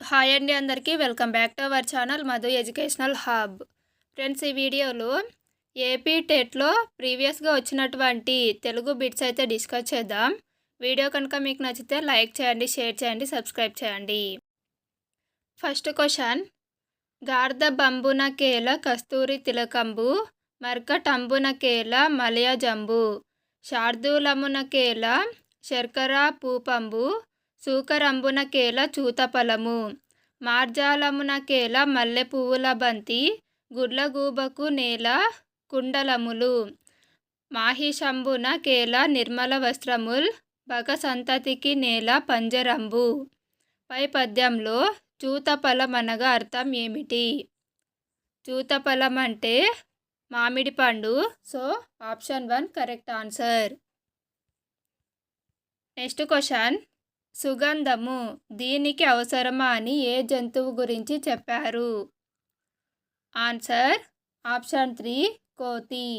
Hi అండి అందరికీ welcome back to our channel Madhu educational hub. Friends, ఈ వీడియోలో ఏపీ టెట్లో ప్రీవియస్గా వచ్చినటువంటి తెలుగు బిట్స్ అయితే డిస్కస్ చేద్దాం. వీడియో కనుక మీకు నచ్చితే లైక్ చేయండి, షేర్ చేయండి, సబ్స్క్రైబ్ చేయండి. ఫస్ట్ క్వశ్చన్, గార్ధ బంబున కేల కస్తూరి తిలకంబు మర్కటంబున కేల మలయ జంబు శార్దూలమున కేల శర్కర పూపంబు సూకరంబున కేల చూతఫలము మార్జాలమున కేల మల్లె పువ్వుల బంతి గుడ్లగూబకు నేల కుండలములు మాహిషంబున కేల నిర్మల వస్త్రముల్ బక సంతతికి నేల పంజరంబు. పై పద్యంలో చూతఫలం అనగా అర్థం ఏమిటి? చూతఫలం అంటే మామిడి పండు. So option 1 correct answer. Next question, సుగంధము దీనికి అవసరమా అని ఏ జంతువు గురించి చెప్పారు? ఆన్సర్ ఆప్షన్ 3 కోతి.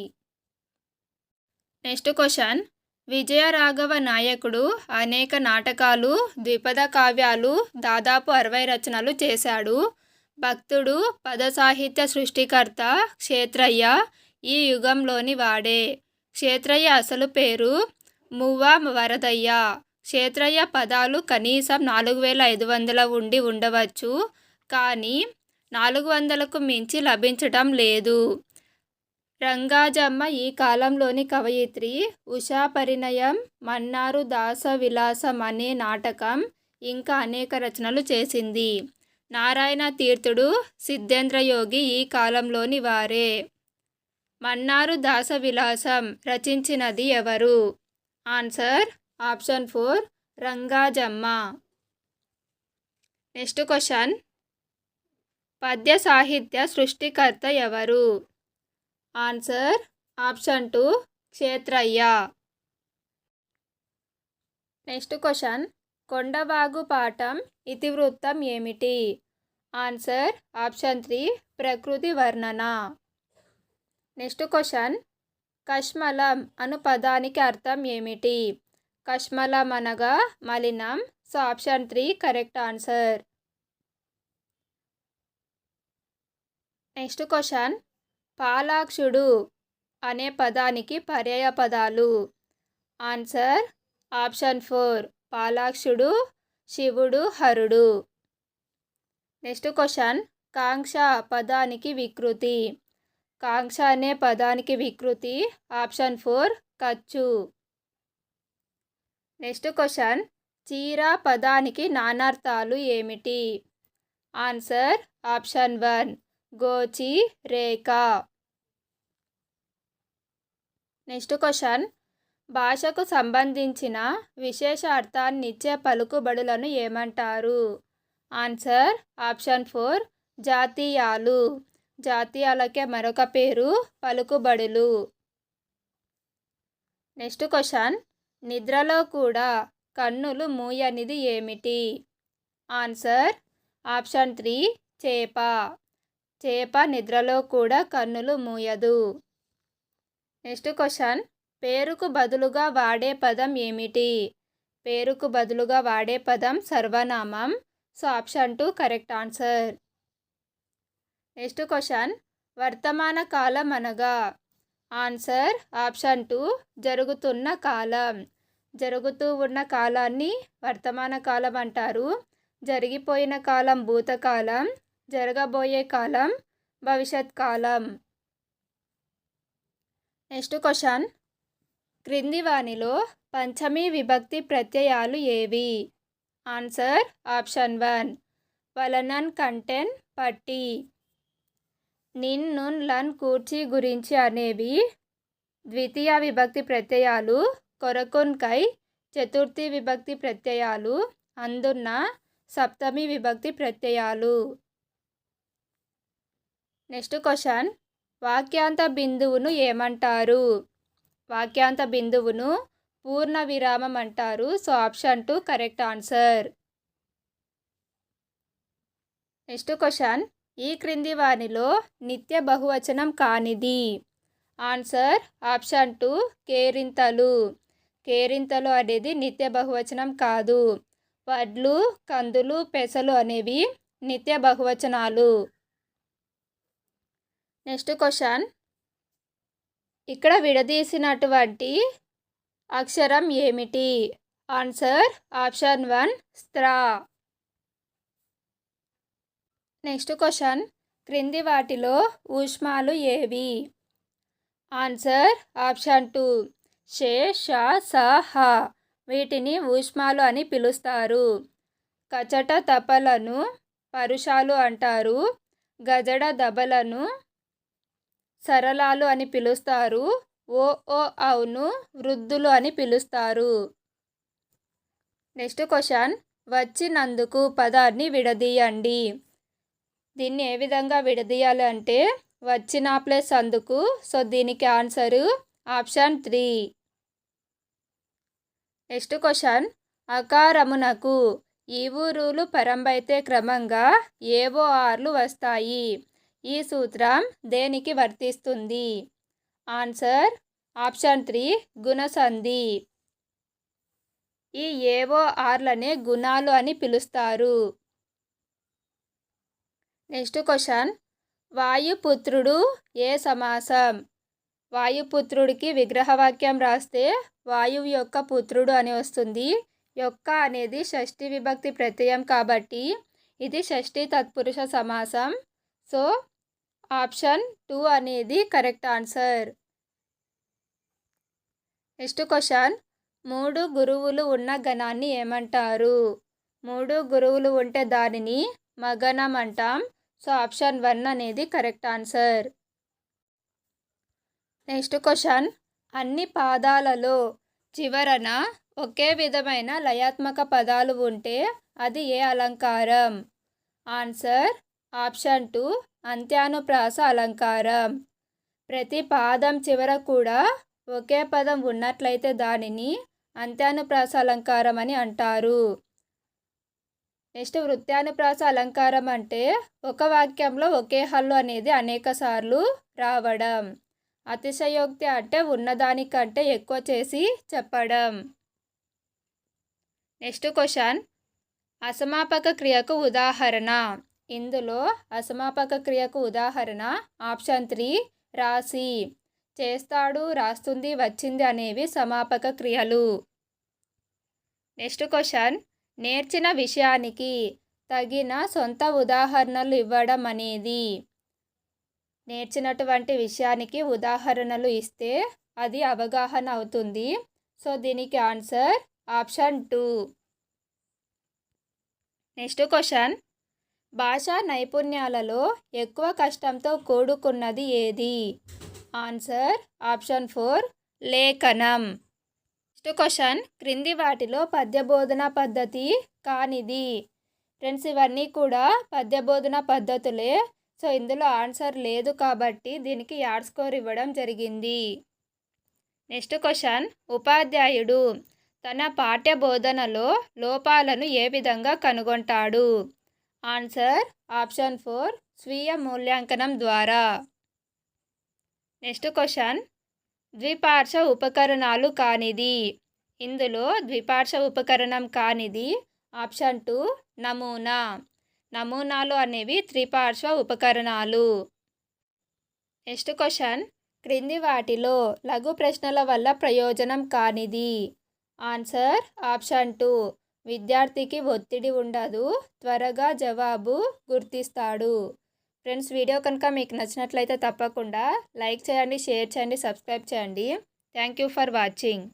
నెక్స్ట్ క్వశ్చన్, విజయరాఘవ నాయకుడు అనేక నాటకాలు, ద్విపద కావ్యాలు, దాదాపు 60 రచనలు చేశాడు. భక్తుడు, పద సాహిత్య సృష్టికర్త క్షేత్రయ్య ఈ యుగంలోని వాడే. క్షేత్రయ్య అసలు పేరు మువ్వ వరదయ్య. క్షేత్రయ్య పదాలు కనీసం 4500 ఉండి ఉండవచ్చు, కానీ 400కు మించి లభించటం లేదు. రంగాజమ్మ ఈ కాలంలోని కవయిత్రి. ఉషా పరిణయం, మన్నారు దాస విలాసం అనే నాటకం, ఇంకా అనేక రచనలు చేసింది. నారాయణ తీర్థుడు, సిద్ధేంద్రయోగి ఈ కాలంలోని వారే. మన్నారు దాస విలాసం రచించినది ఎవరు? ఆన్సర్ ఆప్షన్ 4 రంగాజమ్మ. నెక్స్ట్ క్వశ్చన్, పద్య సాహిత్య సృష్టికర్త ఎవరు? ఆన్సర్ ఆప్షన్ 2 క్షేత్రయ్య. నెక్స్ట్ క్వశ్చన్, కొండవాగు పాఠం ఇతివృత్తం ఏమిటి? ఆన్సర్ ఆప్షన్ 3 ప్రకృతి వర్ణన. నెక్స్ట్ క్వశ్చన్, కష్మలం అను పదానికి అర్థం ఏమిటి? కష్మలం అనగా మలినం. So option 3 correct answer. Next question, పాలాక్షుడు అనే పదానికి పర్యాయ పదాలు. ఆన్సర్ ఆప్షన్ 4 పాలాక్షుడు, శివుడు, హరుడు. నెక్స్ట్ క్వశ్చన్, కాంక్ష పదానికి వికృతి. కాంక్ష అనే పదానికి వికృతి ఆప్షన్ 4 ఖర్చు. నెక్స్ట్ క్వశ్చన్, చీర పదానికి నానార్థాలు ఏమిటి? ఆన్సర్ ఆప్షన్ 1 గోచి, రేఖ. నెక్స్ట్ క్వశ్చన్, భాషకు సంబంధించిన విశేష అర్థాన్నిచ్చే పలుకుబడులను ఏమంటారు? ఆన్సర్ ఆప్షన్ 4 జాతీయాలు. జాతీయాలకే మరొక పేరు పలుకుబడులు. నెక్స్ట్ క్వశ్చన్, నిద్రలో కూడా కన్నులు మూయనిది ఏమిటి? ఆన్సర్ ఆప్షన్ 3 చేప. చేప నిద్రలో కూడా కన్నులు మూయదు. నెక్స్ట్ క్వశ్చన్, పేరుకు బదులుగా వాడే పదం ఏమిటి? పేరుకు బదులుగా వాడే పదం సర్వనామం. So option 2 correct answer. Next question, వర్తమాన కాలం అనగా? ఆన్సర్ ఆప్షన్ 2 జరుగుతున్న కాలం. జరుగుతూ ఉన్న కాలాన్ని వర్తమాన కాలం అంటారు. జరిగిపోయిన కాలం భూతకాలం, జరగబోయే కాలం భవిష్యత్ కాలం. నెక్స్ట్ క్వశ్చన్, క్రింది వానిలో పంచమీ విభక్తి ప్రత్యయాలు ఏవి? ఆన్సర్ ఆప్షన్ 1 వలనన్, కంటెన్, పట్టి. నిన్, నున్, లన్, కూర్చి, గురించి అనేవి ద్వితీయ విభక్తి ప్రత్యయాలు. కొరకున్, కై చతుర్థి విభక్తి ప్రత్యయాలు. అందున్న సప్తమి విభక్తి ప్రత్యయాలు. నెక్స్ట్ క్వశ్చన్, వాక్యాంత బిందువును ఏమంటారు? వాక్యాంత బిందువును పూర్ణ విరామం అంటారు. So option 2 correct answer. Next question, ఈ క్రింది వానిలో నిత్య బహువచనం కానిది? ఆన్సర్ ఆప్షన్ 2 కేరింతలు. కేరింతలు అనేది నిత్య బహువచనం కాదు. వడ్లు, కందులు, పెసలు అనేవి నిత్య బహువచనాలు. నెక్స్ట్ క్వశ్చన్, ఇక్కడ విడదీసినటువంటి అక్షరం ఏమిటి? Answer option 1 స్త్రా. నెక్స్ట్ క్వశ్చన్, క్రింది వాటిలో ఊష్మాలు ఏవి? ఆన్సర్ ఆప్షన్ 2 షే, ష, స, హ. వీటిని ఊష్మాలు అని పిలుస్తారు. కచట తపలను పరుషాలు అంటారు. గజడ దబలను సరళాలు అని పిలుస్తారు. ఓ, ఓ, అవును వృద్ధులు అని పిలుస్తారు. నెక్స్ట్ క్వశ్చన్, వచ్చినందుకు పదాన్ని విడదీయండి. దీన్ని ఏ విధంగా విడదీయాలి అంటే వచ్చిన ప్లస్ అందుకు. సో దీనికి ఆన్సరు ఆప్షన్ 3. నెక్స్ట్ క్వశ్చన్, అకారమునకు ఈ ఊరులు పరంబైతే క్రమంగా ఏవో ఆర్లు వస్తాయి. ఈ సూత్రం దేనికి వర్తిస్తుంది? Answer option 3 గుణసంధి. ఈ ఏవో ఆర్లనే గుణాలు అని పిలుస్తారు. నెక్స్ట్ క్వశ్చన్, వాయుపుత్రుడు ఏ సమాసం? వాయుపుత్రుడికి విగ్రహవాక్యం రాస్తే వాయువు యొక్క పుత్రుడు అని వస్తుంది. యొక్క అనేది షష్ఠి విభక్తి ప్రత్యయం కాబట్టి ఇది షష్ఠి తత్పురుష సమాసం. సో ఆప్షన్ 2 అనేది కరెక్ట్ ఆన్సర్. నెక్స్ట్ క్వశ్చన్, 3 గురువులు ఉన్న గణాన్ని ఏమంటారు? 3 గురువులు ఉంటే దానిని మగణం అంటాం. సో ఆప్షన్ 1 అనేది కరెక్ట్ ఆన్సర్. నెక్స్ట్ క్వశ్చన్, అన్ని పాదాలలో చివరన ఒకే విధమైన లయాత్మక పదాలు ఉంటే అది ఏ అలంకారం? ఆన్సర్ ఆప్షన్ 2 అంత్యానుప్రాస అలంకారం. ప్రతి పాదం చివర కూడా ఒకే పదం ఉన్నట్లయితే దానిని అంత్యానుప్రాస అలంకారం అని అంటారు. నెక్స్ట్ వృత్యానుప్రాస అలంకారం అంటే ఒక వాక్యంలో ఒకే హల్లు అనేది అనేక సార్లు రావడం. అతిశయోక్తి అంటే ఉన్నదానికంటే ఎక్కువ చేసి చెప్పడం. నెక్స్ట్ క్వశ్చన్, అసమాపక క్రియకు ఉదాహరణ. ఇందులో అసమాపక క్రియకు ఉదాహరణ ఆప్షన్ 3 రాసి. చేస్తాడు, రాస్తుంది, వచ్చింది అనేవి సమాపక క్రియలు. నెక్స్ట్ క్వశ్చన్, నేర్చిన విషయానికి తగిన సొంత ఉదాహరణలు ఇవ్వడం అనేది. నేర్చినటువంటి విషయానికి ఉదాహరణలు ఇస్తే అది అవగాహన అవుతుంది. సో దీనికి ఆన్సర్ ఆప్షన్ 2. నెక్స్ట్ క్వశ్చన్, భాషా నైపుణ్యాలలో ఎక్కువ కష్టంతో కూడుకున్నది ఏది? ఆన్సర్ ఆప్షన్ 4 లేఖనం. నెక్స్ట్ క్వశ్చన్, క్రింది వాటిలో పద్యబోధన పద్ధతి కానిది. ఫ్రెండ్స్ ఇవన్నీ కూడా పద్యబోధన పద్ధతులే. సో ఇందులో ఆన్సర్ లేదు కాబట్టి దీనికి యాడ్ స్కోర్ ఇవ్వడం జరిగింది. నెక్స్ట్ క్వశ్చన్, ఉపాధ్యాయుడు తన పాఠ్య బోధనలో లోపాలను ఏ విధంగా కనుగొంటాడు? ఆన్సర్ ఆప్షన్ 4 స్వీయ మూల్యాంకనం ద్వారా. నెక్స్ట్ క్వశ్చన్, ద్విపార్శ్వ ఉపకరణాలు కానిది. ఇందులో ద్విపార్శ్వ ఉపకరణం కానిది ఆప్షన్ 2 నమూనా. నమూనాలు అనేవి త్రిపార్శ్వ ఉపకరణాలు. నెక్స్ట్ క్వశ్చన్, క్రింది వాటిలో లఘు ప్రశ్నల వల్ల ప్రయోజనం కానిది. ఆన్సర్ ఆప్షన్ 2 విద్యార్థికి ఒత్తిడి ఉండదు, త్వరగా జవాబు గుర్తిస్తాడు. ఫ్రెండ్స్ వీడియో కనుక మీకు నచ్చినట్లయితే తప్పకుండా లైక్ చేయండి, షేర్ చేయండి, సబ్స్క్రైబ్ చేయండి. Thank you for watching.